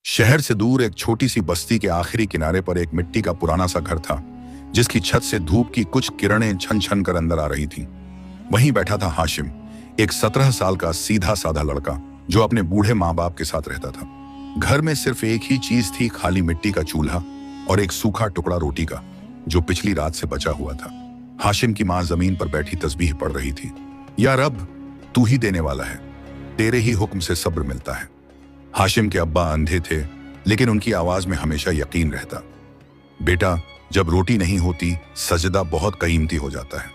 शहर से दूर एक छोटी सी बस्ती के आखिरी किनारे पर एक मिट्टी का पुराना सा घर था, जिसकी छत से धूप की कुछ किरणें छन छन कर अंदर आ रही थीं। वहीं बैठा था हाशिम, एक 17 साल का सीधा साधा लड़का जो अपने बूढ़े माँ बाप के साथ रहता था। घर में सिर्फ एक ही चीज थी, खाली मिट्टी का चूल्हा और एक सूखा टुकड़ा रोटी का जो पिछली रात से बचा हुआ था। हाशिम की माँ जमीन पर बैठी तस्बीह पढ़ रही थी। या रब, तू ही देने वाला है, तेरे ही हुक्म से सब्र मिलता है। हाशिम के अब्बा अंधे थे, लेकिन उनकी आवाज में हमेशा यकीन रहता। बेटा, जब रोटी नहीं होती सजदा बहुत कीमती हो जाता है।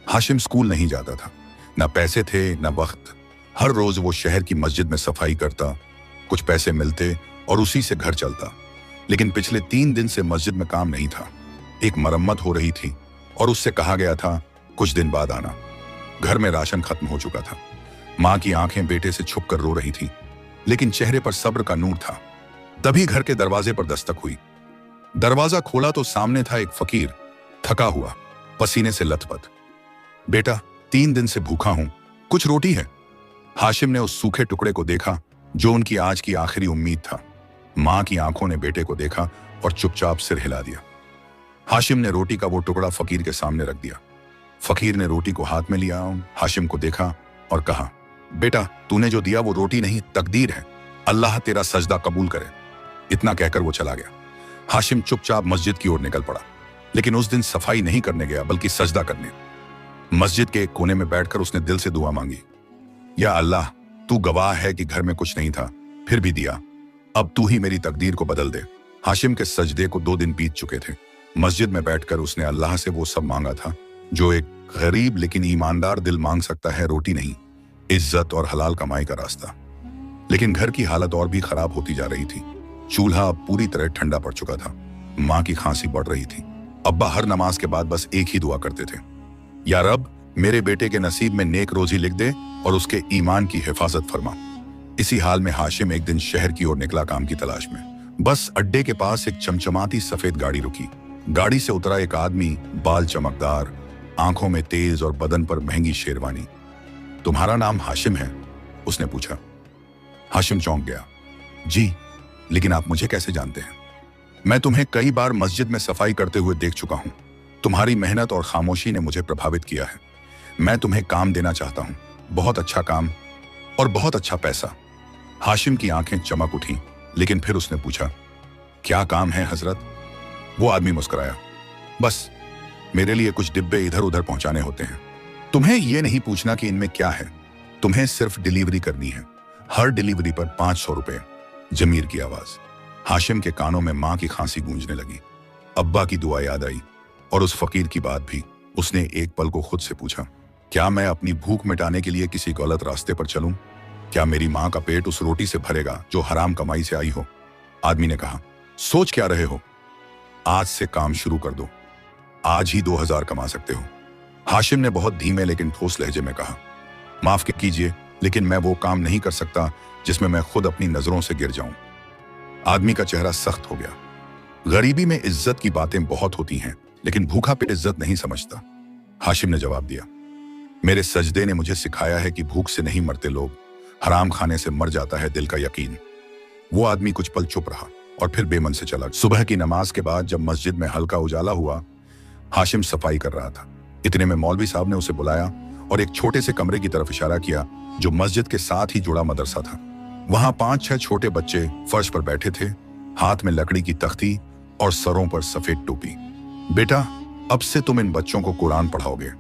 हाशिम स्कूल नहीं जाता था, ना पैसे थे ना वक्त। हर रोज वो शहर की मस्जिद में सफाई करता, कुछ पैसे मिलते और उसी से घर चलता। लेकिन पिछले 3 दिन से मस्जिद में काम नहीं था। एक मरम्मत हो रही थी और उससे कहा गया था कुछ दिन बाद आना। घर में राशन खत्म हो चुका था। माँ की आंखें बेटे से छुप कर रो रही थी, लेकिन चेहरे पर सब्र का नूर था। तभी घर के दरवाजे पर दस्तक हुई। दरवाजा खोला तो सामने था एक फकीर, थका हुआ, पसीने से लथपथ। बेटा, 3 दिन से भूखा हूं, कुछ रोटी है? हाशिम ने उस सूखे टुकड़े को देखा जो उनकी आज की आखिरी उम्मीद था। मां की आंखों ने बेटे को देखा और चुपचाप सिर हिला दिया। हाशिम ने रोटी का वो टुकड़ा फकीर के सामने रख दिया। फकीर ने रोटी को हाथ में लिया, हाशिम को देखा और कहा, बेटा, तूने जो दिया वो रोटी नहीं, तकदीर है। अल्लाह तेरा सजदा कबूल करे। इतना कहकर वो चला गया। हाशिम चुपचाप मस्जिद की ओर निकल पड़ा, लेकिन उस दिन सफाई नहीं करने गया बल्कि सजदा करने। मस्जिद के एक कोने में बैठकर उसने दिल से दुआ मांगी, या अल्लाह, तू गवाह है कि घर में कुछ नहीं था, फिर भी दिया। अब तू ही मेरी तकदीर को बदल दे। हाशिम के सजदे को 2 दिन बीत चुके थे। मस्जिद में बैठकर उसने अल्लाह से वो सब मांगा था जो एक गरीब लेकिन ईमानदार दिल मांग सकता है, रोटी नहीं, इज्जत और हलाल कमाई का रास्ता। लेकिन घर की हालत और भी खराब होती जा रही थी। चूल्हा अब पूरी तरह ठंडा पड़ चुका था। माँ की खांसी बढ़ रही थी। अब्बा हर नमाज के बाद बस एक ही दुआ करते थे, या रब, मेरे बेटे के नसीब में नेक रोजी लिख दे और उसके ईमान की हिफाजत फरमा। इसी हाल में हाशिम एक दिन शहर की ओर निकला काम की तलाश में। बस अड्डे के पास एक चमचमाती सफेद गाड़ी रुकी। गाड़ी से उतरा एक आदमी, बाल चमकदार, आंखों में तेज और बदन पर महंगी शेरवानी। तुम्हारा नाम हाशिम है? उसने पूछा। हाशिम चौंक गया। जी, लेकिन आप मुझे कैसे जानते हैं? मैं तुम्हें कई बार मस्जिद में सफाई करते हुए देख चुका हूं। तुम्हारी मेहनत और खामोशी ने मुझे प्रभावित किया है। मैं तुम्हें काम देना चाहता हूं, बहुत अच्छा काम और बहुत अच्छा पैसा। हाशिम की आंखें चमक उठी, लेकिन फिर उसने पूछा, क्या काम है हजरत? वो आदमी मुस्कुराया। बस मेरे लिए कुछ डिब्बे इधर उधर पहुंचाने होते हैं। तुम्हें यह नहीं पूछना कि इनमें क्या है, तुम्हें सिर्फ डिलीवरी करनी है। हर डिलीवरी पर 500 रुपए। जमीर की आवाज। हाशिम के कानों में मां की खांसी गूंजने लगी। अब्बा की दुआ याद आई और उस फकीर की बात भी। उसने एक पल को खुद से पूछा, क्या मैं अपनी भूख मिटाने के लिए किसी गलत रास्ते पर चलूं? क्या मेरी मां का पेट उस रोटी से भरेगा जो हराम कमाई से आई हो? आदमी ने कहा, सोच क्या रहे हो? आज से काम शुरू कर दो, आज ही 2000 कमा सकते हो। हाशिम ने बहुत धीमे लेकिन ठोस लहजे में कहा, माफ कीजिए, लेकिन मैं वो काम नहीं कर सकता जिसमें मैं खुद अपनी नजरों से गिर जाऊं। आदमी का चेहरा सख्त हो गया। गरीबी में इज्जत की बातें बहुत होती हैं, लेकिन भूखा पेट इज्जत नहीं समझता। हाशिम ने जवाब दिया, मेरे सजदे ने मुझे सिखाया है कि भूख से नहीं मरते लोग, हराम खाने से मर जाता है दिल का यकीन। वो आदमी कुछ पल चुप रहा और फिर बेमन से चला। सुबह की नमाज के बाद जब मस्जिद में हल्का उजाला हुआ, हाशिम सफाई कर रहा था। इतने में मौलवी साहब ने उसे बुलाया और एक छोटे से कमरे की तरफ इशारा किया जो मस्जिद के साथ ही जुड़ा मदरसा था। वहां 5-6 छोटे बच्चे फर्श पर बैठे थे, हाथ में लकड़ी की तख्ती और सरों पर सफेद टोपी। बेटा, अब से तुम इन बच्चों को कुरान पढ़ाओगे।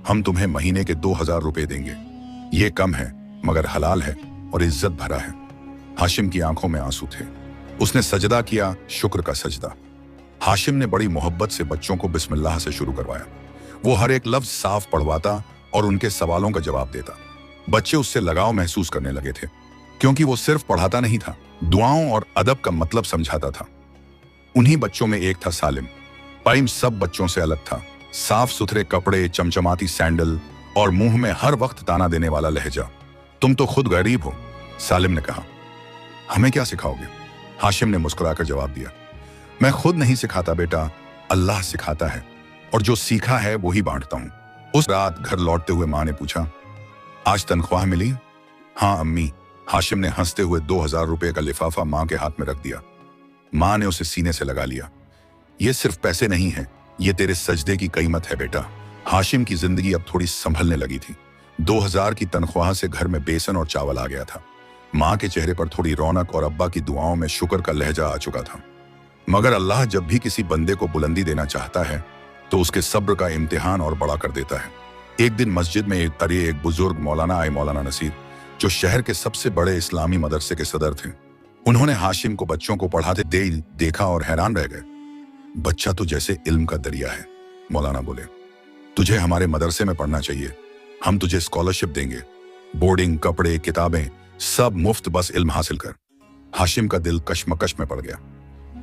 हम तुम्हें महीने के 2000 रुपए देंगे। ये कम है मगर हलाल है और इज्जत भरा है। हाशिम की आंखों में आंसू थे। उसने सजदा किया, शुक्र का सजदा। हाशिम ने बड़ी मोहब्बत से बच्चों को बिस्मिल्लाह से शुरू करवाया। वो हर एक लफ्ज साफ पढ़वाता और उनके सवालों का जवाब देता। बच्चे उससे लगाव महसूस करने लगे थे, क्योंकि वो सिर्फ पढ़ाता नहीं था, दुआओं और अदब का मतलब समझाता था। उन्हीं बच्चों में एक था सालिम। पाइम सब बच्चों से अलग था। साफ सुथरे कपड़े, चमचमाती सैंडल और मुंह में हर वक्त ताना देने वाला लहजा। तुम तो खुद गरीब हो, सालिम ने कहा। हमें क्या सिखाओगे? हाशिम ने मुस्कुराकर जवाब दिया, मैं खुद नहीं सिखाता बेटा, अल्लाह सिखाता है, और जो सीखा है वो ही बांटता हूं। उस रात घर लौटते हुए मां ने पूछा, आज तनख्वाह मिली? हाँ अम्मी, हाशिम ने हंसते हुए 2000 रुपए का लिफाफा मां के हाथ में रख दिया। मां ने उसे सीने से लगा लिया। ये सिर्फ पैसे नहीं है, ये तेरे सजदे की कीमत है बेटा। हाशिम की जिंदगी अब थोड़ी संभलने लगी थी। 2000 की तनख्वाह से घर में बेसन और चावल आ गया था। मां के चेहरे पर थोड़ी रौनक और अब्बा की दुआओं में शुक्र का लहजा आ चुका था। मगर अल्लाह जब भी किसी बंदे को बुलंदी देना चाहता है तो उसके सब्र का इम्तिहान और बड़ा कर देता है। एक दिन मस्जिद में एक बुजुर्ग मौलाना आए, मौलाना नसीर, जो शहर के सबसे बड़े इस्लामी मदरसे के सदर थे। उन्होंने हाशिम को बच्चों को पढ़ाते देखा और हैरान रह गए। बच्चा तो जैसे इल्म का दरिया है, मौलाना बोले। तुझे हमारे मदरसे में पढ़ना चाहिए, हम तुझे स्कॉलरशिप देंगे, बोर्डिंग, कपड़े, किताबें सब मुफ्त, बस इल्म हासिल कर। हाशिम का दिल कश्मकश में पड़ गया।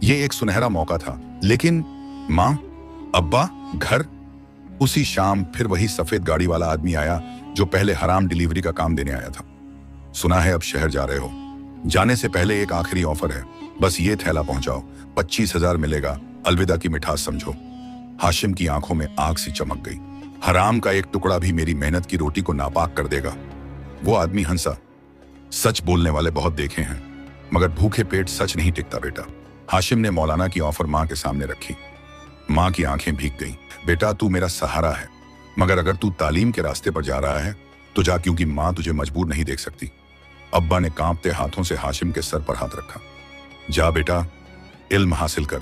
ये एक सुनहरा मौका था, लेकिन मां, अब्बा, घर। उसी शाम फिर वही सफेद गाड़ी वाला आदमी आया जो पहले हराम डिलीवरी का काम देने आया था। सुना है अब शहर जा रहे हो, जाने से पहले एक आखिरी ऑफर है, बस ये थैला पहुंचाओ, 25,000 मिलेगा, अलविदा की मिठास समझो। हाशिम की आंखों में आग सी चमक गई। हराम का एक टुकड़ा भी मेरी मेहनत की रोटी को नापाक कर देगा। वो आदमी हंसा। सच बोलने वाले बहुत देखे हैं, मगर भूखे पेट सच नहीं टिकता बेटा। हाशिम ने मौलाना की ऑफर मां के सामने रखी। मां की आंखें भीग गईं। बेटा, तू मेरा सहारा है, मगर अगर तू तालीम के रास्ते पर जा रहा है तो जा, क्योंकि मां तुझे मजबूर नहीं देख सकती। अब्बा ने कांपते हाथों से हाशिम के सर पर हाथ रखा। जा बेटा, इल्म हासिल कर,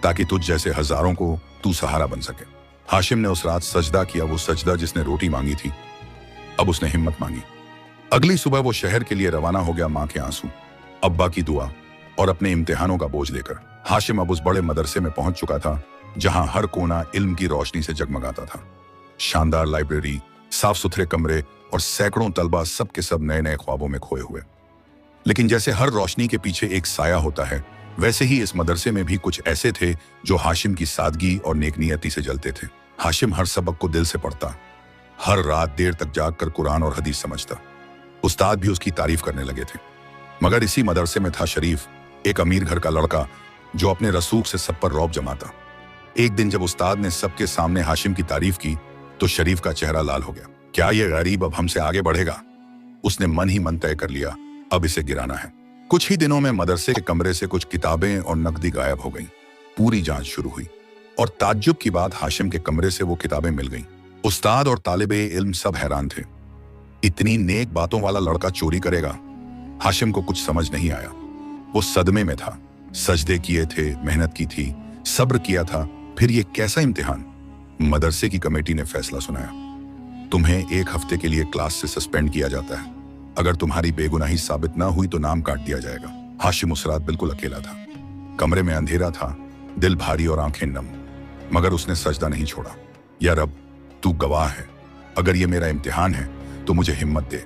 ताकि तुझ जैसे हजारों को तू सहारा बन सके। हाशिम ने उस रात सजदा किया, वो सजदा जिसने रोटी मांगी थी। अब उसने हिम्मत मांगी। अगली सुबह वो शहर के लिए रवाना हो गया, मां के आंसू, अब्बा की दुआ और अपने इम्तिहानों का बोझ लेकर। हाशिम अब उस बड़े मदरसे में पहुंच चुका था जहां हर कोना इल्म की रोशनी से जगमगाता था। शानदार लाइब्रेरी, साफ सुथरे कमरे और सैकड़ों तलबा, सब के सब नए नए ख्वाबों में खोए हुए। लेकिन जैसे हर रोशनी के पीछे एक साया होता है, वैसे ही इस मदरसे में भी कुछ ऐसे थे जो हाशिम की सादगी और नेकनियती से जलते थे। हाशिम हर सबक को दिल से पढ़ता, हर रात देर तक जागकर कुरान और हदीस समझता। उस्ताद भी उसकी तारीफ करने लगे थे। मगर इसी मदरसे में था शरीफ, एक अमीर घर का लड़का जो अपने रसूख से सब पर रौब जमाता। एक दिन जब उस्ताद ने सबके सामने हाशिम की तारीफ की तो शरीफ का चेहरा लाल हो गया। क्या ये गरीब अब हमसे आगे बढ़ेगा? उसने मन ही मन तय कर लिया, अब इसे गिराना है। कुछ ही दिनों में मदरसे के कमरे से कुछ किताबें और नकदी गायब हो गईं। पूरी जांच शुरू हुई और ताज्जुब की बात, हाशिम के कमरे से वो किताबें मिल गईं। उस्ताद और तालिबे इल्म सब हैरान थे। इतनी नेक बातों वाला लड़का चोरी करेगा? हाशिम को कुछ समझ नहीं आया। वो सदमे में था। सजदे किए थे, मेहनत की थी, सब्र किया था, फिर ये कैसा इम्तिहान? मदरसे की कमेटी ने फैसला सुनाया, तुम्हें 1 हफ्ते के लिए क्लास से सस्पेंड किया जाता है। अगर तुम्हारी बेगुनाही साबित ना हुई तो नाम काट दिया जाएगा। हाशिम उस रात बिल्कुल अकेला था। कमरे में अंधेरा था, दिल भारी और आंखें नम, मगर उसने सजदा नहीं छोड़ा। या रब, तू गवाह है, अगर ये मेरा इम्तिहान है तो मुझे हिम्मत दे,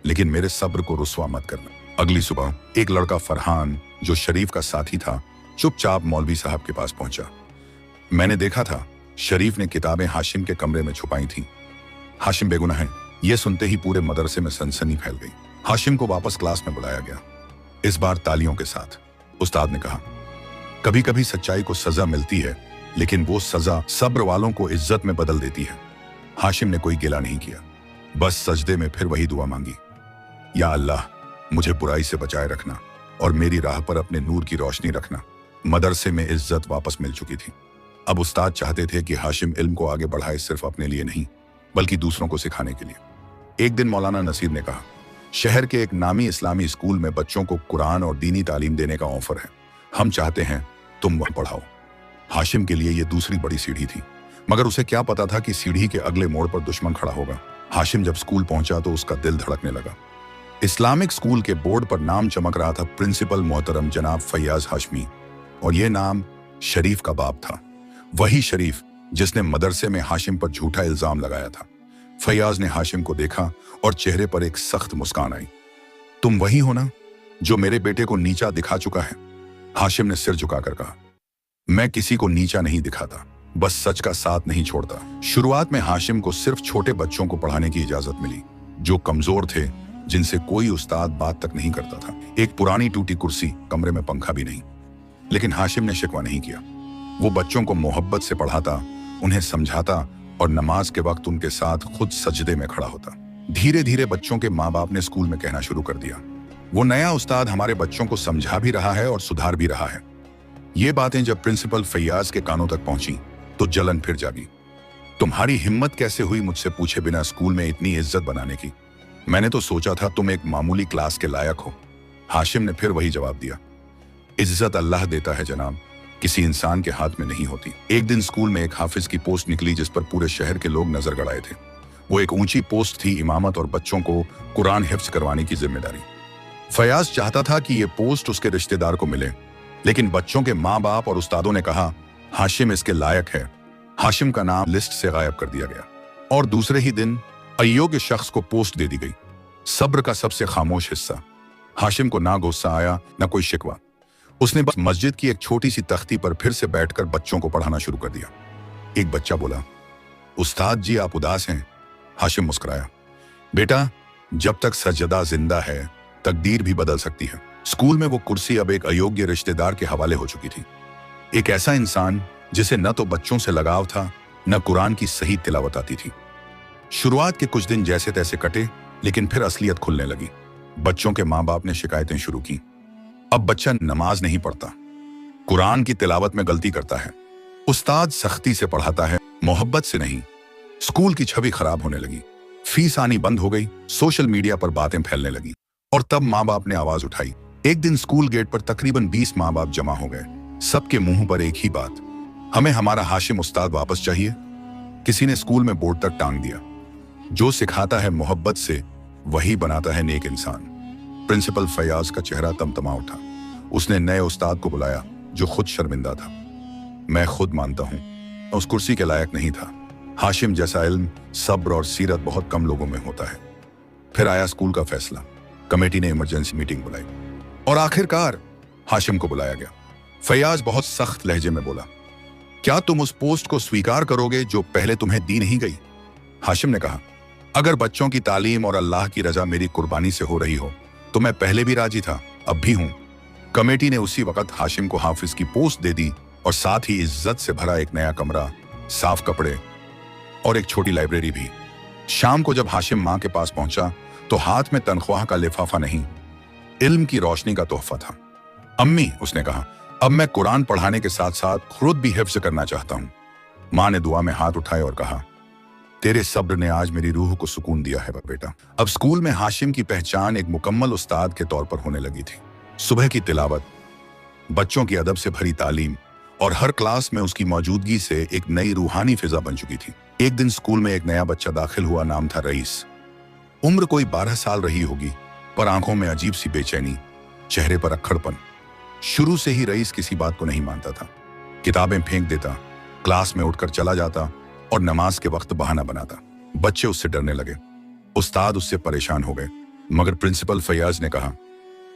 लेकिन मेरे सब्र को रुस्वा मत करना। अगली सुबह एक लड़का फरहान, जो शरीफ का साथी था, चुपचाप मौलवी साहब के पास पहुंचा। मैंने देखा था, शरीफ ने किताबें हाशिम के कमरे में छुपाई थीं। हाशिम बेगुनाह है। यह सुनते ही पूरे मदरसे में सनसनी फैल गई। हाशिम को वापस क्लास में बुलाया गया, इस बार तालियों के साथ। उस्ताद ने कहा, कभी कभी सच्चाई को सजा मिलती है, लेकिन वो सजा सब्र वालों को इज्जत में बदल देती है। हाशिम ने कोई गिला नहीं किया, बस सजदे में फिर वही दुआ मांगी, या अल्लाह, मुझे बुराई से बचाए रखना और मेरी राह पर अपने नूर की रोशनी रखना। मदरसे में इज्जत वापस मिल चुकी थी। अब उस्ताद चाहते थे कि हाशिम इल्म को आगे बढ़ाए, सिर्फ अपने लिए नहीं बल्कि दूसरों को सिखाने के लिए। एक दिन मौलाना नसीर ने कहा, शहर के एक नामी इस्लामी स्कूल में बच्चों को कुरान और दीनी तालीम देने का ऑफर है, हम चाहते हैं तुम वह पढ़ाओ। हाशिम के लिए यह दूसरी बड़ी सीढ़ी थी, मगर उसे क्या पता था कि सीढ़ी के अगले मोड़ पर दुश्मन खड़ा होगा। हाशिम जब स्कूल पहुंचा तो उसका दिल धड़कने लगा। इस्लामिक स्कूल के बोर्ड पर नाम चमक रहा था, प्रिंसिपल मोहतरम जनाब फैयाज हाशमी, और यह नाम शरीफ का बाप था, वही शरीफ जिसने मदरसे में हाशिम पर झूठा इल्जाम लगाया था। फैयाज ने हाशिम को देखा और चेहरे पर एक सख्त मुस्कान आई। तुम वही हो ना जो मेरे बेटे को नीचा दिखा चुका है? हाशिम ने सिर झुकाकर कहा, मैं किसी को नीचा नहीं दिखाता, बस सच का साथ नहीं छोड़ता। शुरुआत में हाशिम को सिर्फ छोटे बच्चों को पढ़ाने की इजाजत मिली, जो कमजोर थे, जिनसे कोई उस्ताद बात तक नहीं करता था। एक पुरानी टूटी कुर्सी, कमरे में पंखा भी नहीं। लेकिन हाशिम ने शिकवा नहीं किया। वो बच्चों को मोहब्बत से पढ़ाता, उन्हें समझाता और नमाज के वक्त उनके साथ खुद सजदे में खड़ा होता। धीरे धीरे बच्चों के माँ बाप ने स्कूल में कहना शुरू कर दिया, वो नया उस्ताद हमारे बच्चों को समझा भी रहा है और सुधार भी रहा है। ये बातें जब प्रिंसिपल फैयाज के कानों तक पहुंची तो जलन फिर जागी। तुम्हारी हिम्मत कैसे हुई मुझसे पूछे बिना स्कूल में इतनी इज्जत बनाने की? मैंने तो सोचा था तुम एक मामूली क्लास के लायक हो। हाशिम ने फिर वही जवाब दिया, इज्जत अल्लाह देता है जनाब, किसी इंसान के हाथ में नहीं होती। एक दिन स्कूल में एक हाफिज की पोस्ट निकली जिस पर पूरे शहर के लोग नजर गड़ाए थे। वो एक ऊंची पोस्ट थी, इमामत और बच्चों को कुरान हिफ्ज करवाने की जिम्मेदारी। फयाज चाहता था कि ये पोस्ट उसके रिश्तेदार को मिले, लेकिन बच्चों के माँ बाप और उस्तादों ने कहा हाशिम इसके लायक है। हाशिम का नाम लिस्ट से गायब कर दिया गया और दूसरे ही दिन अयोग्य शख्स को पोस्ट दे दी गई। सब्र का सबसे खामोश हिस्सा। हाशिम को ना गुस्सा आया ना कोई शिकवा। उसने बस मस्जिद की एक छोटी सी तख्ती पर फिर से बैठकर बच्चों को पढ़ाना शुरू कर दिया। एक बच्चा बोला, उस्ताद जी आप उदास हैं? हाशिम मुस्कुराया, बेटा जब तक सज्जदा जिंदा है तकदीर भी बदल सकती है। स्कूल में वो कुर्सी अब एक अयोग्य रिश्तेदार के हवाले हो चुकी थी। एक ऐसा इंसान जिसे न तो बच्चों से लगाव था न कुरान की सही तिलावत आती थी। शुरुआत के कुछ दिन जैसे तैसे कटे, लेकिन फिर असलियत खुलने लगी। बच्चों के माँ बाप ने शिकायतें शुरू की। अब बच्चा नमाज नहीं पढ़ता, कुरान की तिलावत में गलती करता है, उस्ताद सख्ती से पढ़ाता है, मोहब्बत से नहीं। स्कूल की छवि खराब होने लगी, फीस आनी बंद हो गई, सोशल मीडिया पर बातें फैलने लगी। और तब माँ बाप ने आवाज उठाई। एक दिन स्कूल गेट पर तकरीबन 20 माँ बाप जमा हो गए। सबके मुंह पर एक ही बात, हमें हमारा हाशिम उस्ताद वापस चाहिए। किसी ने स्कूल में बोर्ड तक टांग दिया, जो सिखाता है मोहब्बत से वही बनाता है नेक इंसान। प्रिंसिपल फयाज का चेहरा तमतमा उठा। उसने नए उस्ताद को बुलाया जो खुद शर्मिंदा था। मैं खुद मानता हूं उस कुर्सी के लायक नहीं था। हाशिम जैसा इल्म, सब्र और सीरत बहुत कम लोगों में होता है। फिर आया स्कूल का फैसला। कमेटी ने इमरजेंसी मीटिंग बुलाई और आखिरकार हाशिम को बुलाया गया। फयाज बहुत सख्त लहजे में बोला, क्या तुम उस पोस्ट को स्वीकार करोगे जो पहले तुम्हें दी नहीं गई? हाशिम ने कहा, अगर बच्चों की तालीम और अल्लाह की रजा मेरी कुर्बानी से हो रही हो तो मैं पहले भी राजी था, अब भी हूं। कमेटी ने उसी वक्त हाशिम को हाफिज की पोस्ट दे दी और साथ ही इज्जत से भरा एक नया कमरा, साफ कपड़े और एक छोटी लाइब्रेरी भी। शाम को जब हाशिम मां के पास पहुंचा तो हाथ में तनख्वाह का लिफाफा नहीं, इल्म की रोशनी का तोहफा था। अम्मी, उसने कहा, अब मैं कुरान पढ़ाने के साथ साथ खुद भी हिफ्ज करना चाहता हूं। मां ने दुआ में हाथ उठाए और कहा, तेरे सब्र ने आज मेरी रूह को सुकून दिया है बेटा। अब स्कूल में हाशिम की पहचान एक मुकम्मल उस्ताद के तौर पर होने लगी थी। सुबह की तिलावत, बच्चों की अदब से भरी तालीम और हर क्लास में उसकी मौजूदगी से एक नई रूहानी फिजा बन चुकी थी। एक दिन स्कूल में एक नया बच्चा दाखिल हुआ, नाम था रईस। उम्र कोई 12 साल रही होगी, पर आंखों में अजीब सी बेचैनी, चेहरे पर अक्खड़पन। शुरू से ही रईस किसी बात को नहीं मानता था। किताबें फेंक देता, क्लास में उठकर चला जाता और नमाज के वक्त बहाना बनाता। बच्चे उससे डरने लगे, उस्ताद उससे परेशान हो गए। मगर प्रिंसिपल फयाज ने कहा,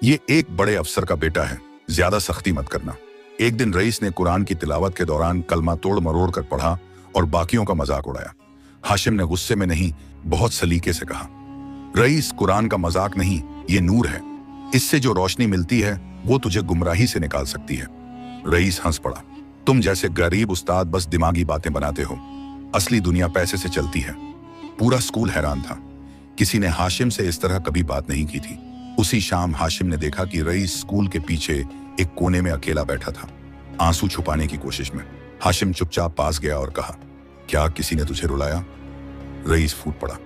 ये एक बड़े अफसर का बेटा है, ज्यादा सख्ती मत करना। एक दिन रईस ने कुरान की तिलावत के दौरान कलमा तोड़ मरोड़ कर पढ़ा और बाकियों का मजाक उड़ाया। हाशिम ने गुस्से में नहीं, बहुत सलीके से कहा, रईस कुरान का मजाक नहीं, ये नूर है, इससे जो रोशनी मिलती है वो तुझे गुमराही से निकाल सकती है। रईस हंस पड़ा, तुम जैसे गरीब उस्ताद बस दिमागी बातें बनाते हो, असली दुनिया पैसे से चलती है। पूरा स्कूल हैरान था, किसी ने हाशिम से इस तरह कभी बात नहीं की थी। उसी शाम हाशिम ने देखा कि रईस स्कूल के पीछे एक कोने में अकेला बैठा था, आंसू छुपाने की कोशिश में। हाशिम चुपचाप पास गया और कहा, क्या किसी ने तुझे रुलाया? रईस फूट पड़ा,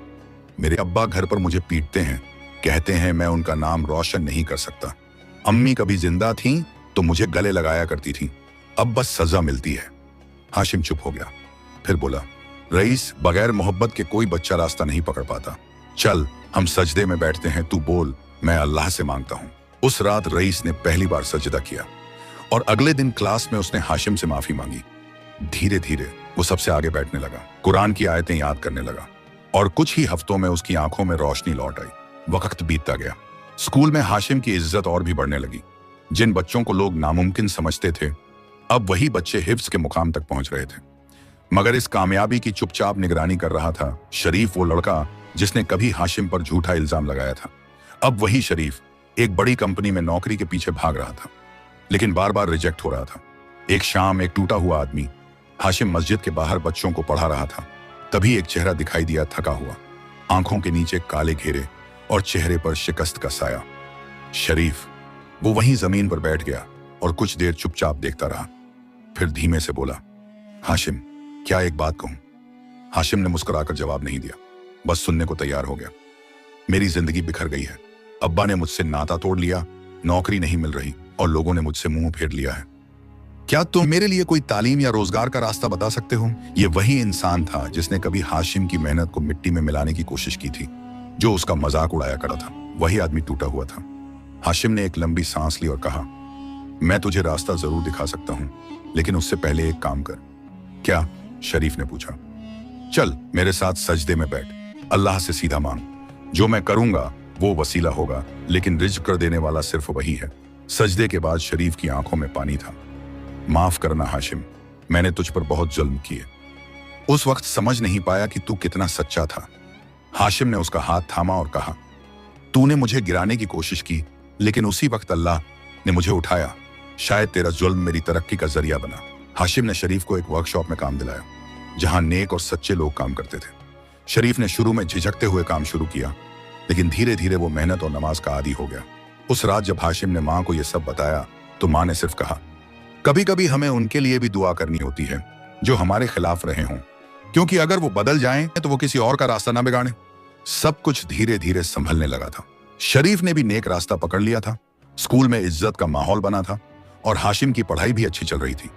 मेरे अब्बा घर पर मुझे पीटते हैं, कहते हैं मैं उनका नाम रोशन नहीं कर सकता। अम्मी कभी जिंदा थीं तो मुझे गले लगाया करती थी, अब बस सजा मिलती है। हाशिम चुप हो गया, फिर बोला, रईस, बगैर मोहब्बत के कोई बच्चा रास्ता नहीं पकड़ पाता। चल हम सजदे में बैठते हैं, तू बोल, मैं अल्लाह से मांगता हूं। उस रात रईस ने पहली बार सजदा किया और अगले दिन क्लास में उसने हाशिम से माफी मांगी। धीरे धीरे वो सबसे आगे बैठने लगा, कुरान की आयतें याद करने लगा और कुछ ही हफ्तों में उसकी आंखों में रोशनी लौट आई। वक्त बीतता गया, स्कूल में हाशिम की इज्जत और भी बढ़ने लगी। जिन बच्चों को लोग नामुमकिन समझते थे, अब वही बच्चे हिफ्ज के मुकाम तक पहुंच रहे थे। मगर इस कामयाबी की चुपचाप निगरानी कर रहा था शरीफ, वो लड़का जिसने कभी हाशिम पर झूठा इल्जाम लगाया था। अब वही शरीफ एक बड़ी कंपनी में नौकरी के पीछे भाग रहा था, लेकिन बार बार रिजेक्ट हो रहा था। एक शाम एक टूटा हुआ आदमी हाशिम मस्जिद के बाहर बच्चों को पढ़ा रहा था। तभी एक चेहरा दिखाई दिया, थका हुआ, आंखों के नीचे काले घेरे और चेहरे पर शिकस्त का साया। शरीफ। वो वहीं जमीन पर बैठ गया और कुछ देर चुपचाप देखता रहा। फिर धीमे से बोला, हाशिम, क्या एक बात कहूं? हाशिम ने मुस्कुराकर जवाब नहीं दिया, बस सुनने को तैयार हो गया। मेरी जिंदगी बिखर गई है। अब्बा ने मुझसे नाता तोड़ लिया, नौकरी नहीं मिल रही और लोगों ने मुझसे मुंह फेर लिया है। क्या तुम मेरे लिए कोई तालीम या रोजगार का रास्ता बता सकते हो? ये वही इंसान था जिसने कभी हाशिम की मेहनत को मिट्टी में मिलाने की कोशिश की थी, जो उसका मजाक उड़ाया करता था। वही आदमी टूटा हुआ था। हाशिम ने एक लंबी सांस ली और कहा, मैं तुझे रास्ता जरूर दिखा सकता हूं, लेकिन उससे पहले एक काम कर। क्या? शरीफ ने पूछा। चल मेरे साथ सजदे में बैठ, अल्लाह से सीधा मांग। जो मैं करूंगा वो वसीला होगा, लेकिन रिज्क कर देने वाला सिर्फ वही है। सजदे के बाद शरीफ की आंखों में पानी था। माफ करना हाशिम, मैंने तुझ पर बहुत जुल्म किए। उस वक्त समझ नहीं पाया कि तू कितना सच्चा था। हाशिम ने उसका हाथ थामा और कहा, तूने मुझे गिराने की कोशिश की, लेकिन उसी वक्त अल्लाह ने मुझे उठाया। शायद तेरा जुल्म मेरी तरक्की का जरिया बना। हाशिम ने शरीफ को एक वर्कशॉप में काम दिलाया, जहां नेक और सच्चे लोग काम करते थे। शरीफ ने शुरू में झिझकते हुए काम शुरू किया, लेकिन धीरे धीरे वो मेहनत और नमाज का आदी हो गया। उस रात जब हाशिम ने माँ को यह सब बताया, तो माँ ने सिर्फ कहा, कभी कभी हमें उनके लिए भी दुआ करनी होती है जो हमारे खिलाफ रहे हों, क्योंकि अगर वो बदल जाएं तो वो किसी और का रास्ता ना बिगाड़े। सब कुछ धीरे धीरे संभलने लगा था। शरीफ ने भी नेक रास्ता पकड़ लिया था। स्कूल में इज्जत का माहौल बना था और हाशिम की पढ़ाई भी अच्छी चल रही थी।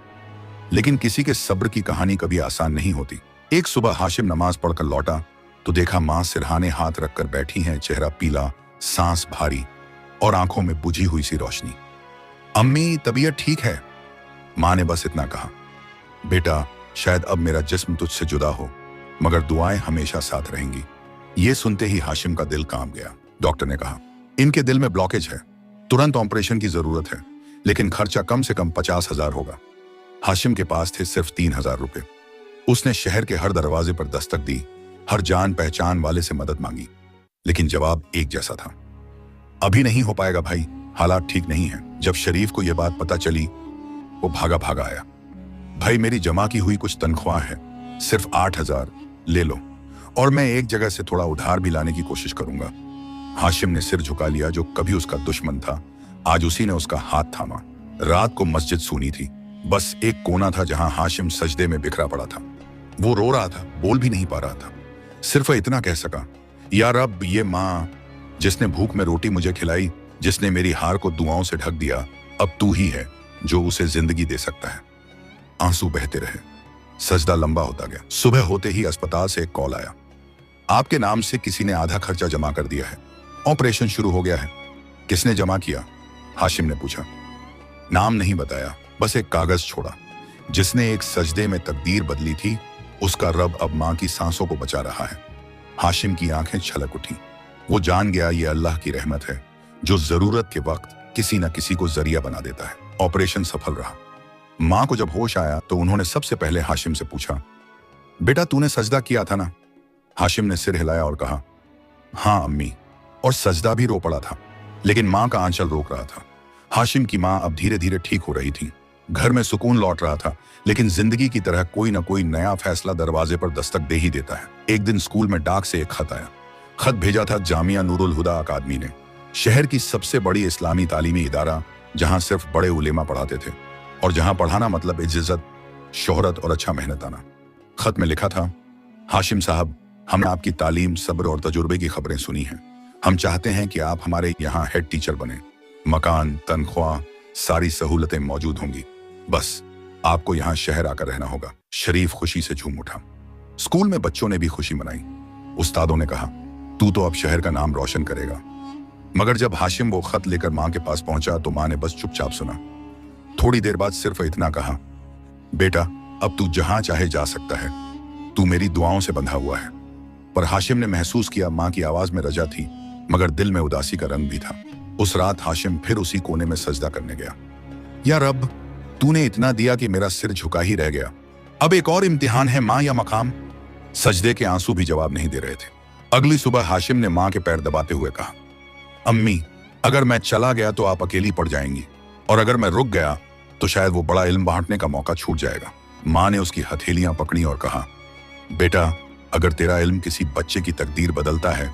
लेकिन किसी के सब्र की कहानी कभी आसान नहीं होती। एक सुबह हाशिम नमाज पढ़कर लौटा तो देखा माँ सिरहाने हाथ रखकर बैठी हैं, चेहरा पीला, सांस भारी और आंखों में बुझी हुई सी रोशनी। अम्मी, तबीयत ठीक है? माँ ने बस इतना कहा, बेटा शायद अब मेरा जिस्म तुझसे जुदा हो, मगर दुआएं हमेशा साथ रहेंगी। ये सुनते ही हाशिम का दिल कांप गया। डॉक्टर ने कहा, इनके दिल में ब्लॉकेज है, तुरंत ऑपरेशन की जरूरत है, लेकिन खर्चा कम से कम 50,000 होगा। हाशिम के पास थे सिर्फ 3,000 रुपए। उसने शहर के हर दरवाजे पर दस्तक दी, हर जान पहचान वाले से मदद मांगी, लेकिन जवाब एक जैसा था, अभी नहीं हो पाएगा भाई, हालात ठीक नहीं है। जब शरीफ को यह बात पता चली, वो भागा भागा आया। भाई, मेरी जमा की हुई कुछ तनख्वाह है, सिर्फ 8,000 ले लो, और मैं एक जगह से थोड़ा उधार भी लाने की कोशिश करूंगा। हाशिम ने सिर झुका लिया। जो कभी उसका दुश्मन था, आज उसी ने उसका हाथ थामा। रात को मस्जिद सूनी थी, बस एक कोना था जहां हाशिम सजदे में बिखरा पड़ा था। वो रो रहा था, बोल भी नहीं पा रहा था, सिर्फ इतना कह सका, या रब, ये माँ जिसने भूख में रोटी मुझे खिलाई, जिसने मेरी हार को दुआओं से ढक दिया, अब तू ही है जो उसे जिंदगी दे सकता है। आंसू बहते रहे, सजदा लंबा होता गया। सुबह होते ही अस्पताल से एक कॉल आया, आपके नाम से किसी ने आधा खर्चा जमा कर दिया है, ऑपरेशन शुरू हो गया है। किसने जमा किया? हाशिम ने पूछा। नाम नहीं बताया, बस एक कागज छोड़ा। जिसने एक सजदे में तकदीर बदली थी, उसका रब अब मां की सांसों को बचा रहा है। हाशिम की आंखें छलक उठी। वो जान गया ये अल्लाह की रहमत है, जो जरूरत के वक्त किसी न किसी को जरिया बना देता है। ऑपरेशन सफल रहा। मां को जब होश आया तो उन्होंने सबसे पहले हाशिम से पूछा, बेटा तूने सजदा किया था ना? हाशिम ने सिर हिलाया और कहा, हाँ अम्मी, और सजदा भी रो पड़ा था, लेकिन मां का आंचल रोक रहा था। हाशिम की मां अब धीरे धीरे ठीक हो रही थी। घर में सुकून लौट रहा था, लेकिन जिंदगी की तरह कोई ना कोई नया फैसला दरवाजे पर दस्तक दे ही देता है। एक दिन स्कूल में डाक से एक खत आया। खत भेजा था जामिया नूरुल हुदा अकादमी ने, शहर की सबसे बड़ी इस्लामी तालीमी इदारा, जहां सिर्फ बड़े उलेमा पढ़ाते थे और जहां पढ़ाना मतलब इज्जत, शोहरत और अच्छा मेहनत आना। खत में लिखा था, हाशिम साहब, हमने आपकी तालीम, सब्र और तजुर्बे की खबरें सुनी हैं। हम चाहते हैं कि आप हमारे यहाँ हेड टीचर बने। मकान, तनख्वाह, सारी सहूलतें मौजूद होंगी, बस आपको यहाँ शहर आकर रहना होगा। शरीफ खुशी से झूम उठा। स्कूल में बच्चों ने भी खुशी मनाई। उस्तादों ने कहा, तू तो अब शहर का नाम रोशन करेगा। मगर जब हाशिम वो खत लेकर मां के पास पहुंचा तो मां ने बस चुपचाप सुना। थोड़ी देर बाद सिर्फ इतना कहा, बेटा अब तू जहां चाहे जा सकता है, तू मेरी दुआओं से बंधा हुआ है। पर हाशिम ने महसूस किया मां की आवाज में रजा थी, मगर दिल में उदासी का रंग भी था। उस रात हाशिम फिर उसी कोने में सजदा करने गया। या रब, तूने इतना दिया कि मेरा सिर झुका ही रह गया। अब एक और इम्तिहान है, मां या मकाम। सजदे के आंसू भी जवाब नहीं दे रहे थे। अगली सुबह हाशिम ने मां के पैर दबाते हुए कहा, अम्मी, अगर मैं चला गया तो आप अकेली पड़ जाएंगी, और अगर मैं रुक गया तो शायद वो बड़ा इल्म बांटने का मौका छूट जाएगा। मां ने उसकी हथेलियां पकड़ी और कहा, बेटा अगर तेरा इल्म किसी बच्चे की तकदीर बदलता है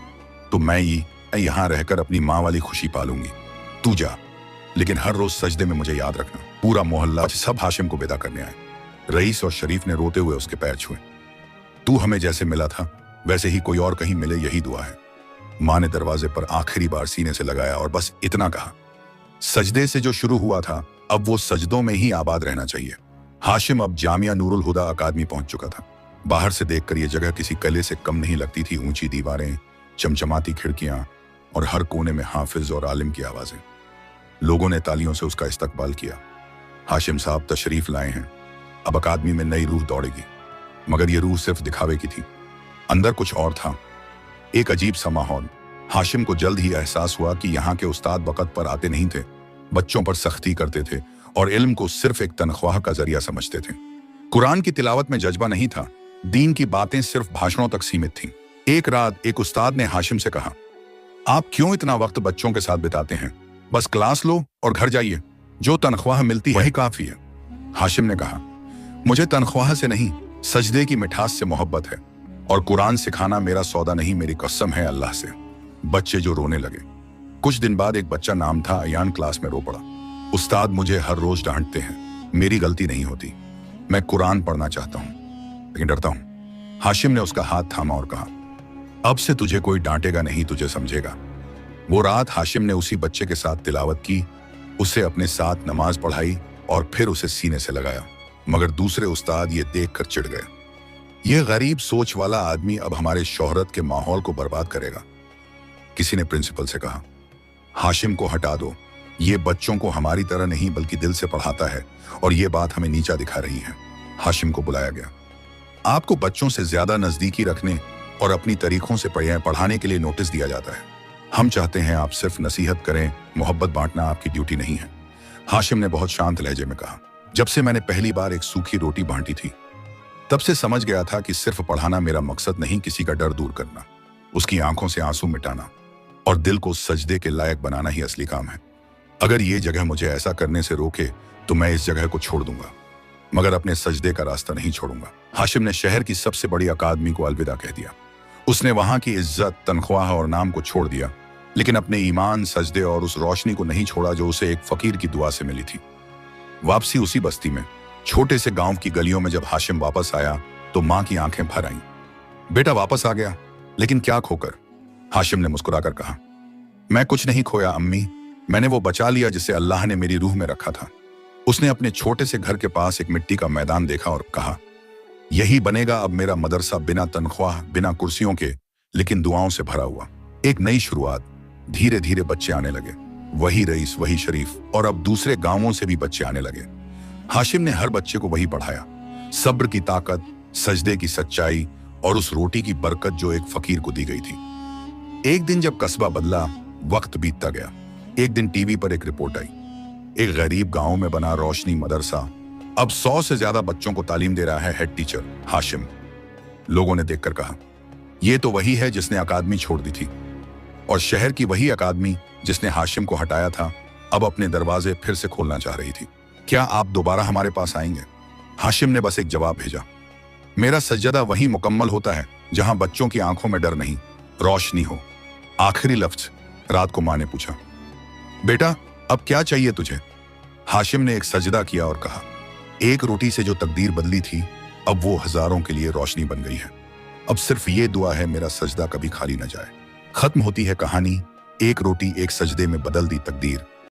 तो मैं यहाँ रहकर अपनी माँ वाली खुशी पालूंगी। तू जा, लेकिन हर रोज सजदे में मुझे याद रखना। पूरा मोहल्ला सब हाशिम को विदा करने आए। रईस और शरीफ ने रोते हुए उसके पैर छुए। तू हमें जैसे मिला था वैसे ही कोई और कहीं मिले, यही दुआ है। माँ ने दरवाजे पर आखिरी बार सीने से लगाया और बस इतना कहा। सजदे से जो शुरू हुआ था अब वो सजदों में ही आबाद रहना चाहिए। हाशिम अब जामिया नूरुल हुदा अकादमी पहुंच चुका था। बाहर से देखकर ये जगह किसी किले से कम नहीं लगती थी। ऊंची दीवारें, चमचमाती खिड़कियां और हर कोने में हाफिज और आलिम की आवाजें। लोगों ने तालियों से उसका इस्तकबाल किया। हाशिम साहब तशरीफ लाए हैं, अब अकादमी में नई रूह दौड़ेगी। मगर ये रूह सिर्फ दिखावे की थी, अंदर कुछ और था, एक अजीब सा माहौल। हाशिम को जल्द ही एहसास हुआ कि यहाँ के उस्ताद वक़्त पर आते नहीं थे, बच्चों पर सख्ती करते थे और इल्म को सिर्फ एक तनख्वाह का जरिया समझते थे। कुरान की तिलावत में जज्बा नहीं था, दीन की बातें सिर्फ भाषणों तक सीमित थीं। एक रात एक उस्ताद ने हाशिम से कहा, आप क्यों इतना वक्त बच्चों के साथ बिताते हैं? बस क्लास लो और घर जाइए, जो तनख्वाह मिलती है वही काफी है। हाशिम ने कहा, मुझे तनख्वाह से नहीं, सजदे की मिठास से मोहब्बत है और कुरान सिखाना मेरा सौदा नहीं, मेरी कसम है अल्लाह से। बच्चे जो रोने लगे। कुछ दिन बाद एक बच्चा, नाम था अयान, क्लास में रो पड़ा। उस्ताद मुझे हर रोज डांटते हैं, मेरी गलती नहीं होती, मैं कुरान पढ़ना चाहता हूँ लेकिन डरता हूँ। हाशिम ने उसका हाथ थामा और कहा, अब से तुझे कोई डांटेगा नहीं, तुझे समझेगा। वो रात हाशिम ने उसी बच्चे के साथ तिलावत की, उसे अपने साथ नमाज पढ़ाई और फिर उसे सीने से लगाया। मगर दूसरे उस्ताद ये देखकर चिढ़ गए, यह गरीब सोच वाला आदमी अब हमारे शोहरत के माहौल को बर्बाद करेगा। किसी ने प्रिंसिपल से कहा, हाशिम को हटा दो, ये बच्चों को हमारी तरह नहीं बल्कि दिल से पढ़ाता है और ये बात हमें नीचा दिखा रही है। हाशिम को बुलाया गया। आपको बच्चों से ज्यादा नजदीकी रखने और अपनी तरीकों से पढ़ाने के लिए नोटिस दिया जाता है। हम चाहते हैं आप सिर्फ नसीहत करें, मोहब्बत बांटना आपकी ड्यूटी नहीं है। हाशिम ने बहुत शांत लहजे में कहा, जब से मैंने पहली बार एक सूखी रोटी बांटी थी तब से समझ गया था कि सिर्फ पढ़ाना मेरा मकसद नहीं, किसी का डर दूर करना, उसकी आंखों से आंसू मिटाना और दिल को सजदे के लायक बनाना ही असली काम है। अगर ये जगह मुझे ऐसा करने से रोके तो मैं इस जगह को छोड़ दूंगा, मगर अपने सजदे का रास्ता नहीं छोड़ूंगा। हाशिम ने शहर की सबसे बड़ी अकादमी को अलविदा कह दिया। उसने वहां की इज्जत, तनख्वाह और नाम को छोड़ दिया, लेकिन अपने ईमान, सजदे और उस रोशनी को नहीं छोड़ा जो उसे एक फकीर की दुआ से मिली थी। वापसी उसी बस्ती में, छोटे से गांव की गलियों में जब हाशिम वापस आया तो मां की आंखें भर आईं। बेटा वापस आ गया, लेकिन क्या खोकर? हाशिम ने मुस्कुराकर कहा, मैं कुछ नहीं खोया अम्मी, मैंने वो बचा लिया जिसे अल्लाह ने मेरी रूह में रखा था। उसने अपने छोटे से घर के पास एक मिट्टी का मैदान देखा और कहा, यही बनेगा अब मेरा मदरसा, बिना तनख्वाह, बिना कुर्सियों के, लेकिन दुआओं से भरा हुआ। एक नई शुरुआत। धीरे धीरे बच्चे आने लगे, वही रईस, वही शरीफ और अब दूसरे गांवों से भी बच्चे आने लगे। हाशिम ने हर बच्चे को वही पढ़ाया, सब्र की ताकत, सजदे की सच्चाई और उस रोटी की बरकत जो एक फकीर को दी गई थी। एक दिन जब कस्बा बदला, वक्त बीतता गया। एक दिन टीवी पर एक रिपोर्ट आई, एक गरीब गांव में बना रोशनी मदरसा अब 100 से ज्यादा बच्चों को तालीम दे रहा है हेड टीचर हाशिम। लोगों ने देखकर कहा, यह तो वही है जिसने अकादमी छोड़ दी थी, और शहर की वही अकादमी जिसने हाशिम को हटाया था अब अपने दरवाजे फिर से खोलना चाह रही थी। क्या आप दोबारा हमारे पास आएंगे? हाशिम ने बस एक जवाब भेजा, मेरा सज्जदा वही मुकम्मल होता है जहां बच्चों की आंखों में डर नहीं, रोशनी हो। आखिरी लफ्ज रात को मां ने पूछा, बेटा अब क्या चाहिए तुझे? हाशिम ने एक सजदा किया और कहा, एक रोटी से जो तकदीर बदली थी अब वो हजारों के लिए रोशनी बन गई है। अब सिर्फ ये दुआ है मेरा सजदा कभी खाली न जाए। खत्म होती है कहानी, एक रोटी एक सजदे में बदल दी तकदीर।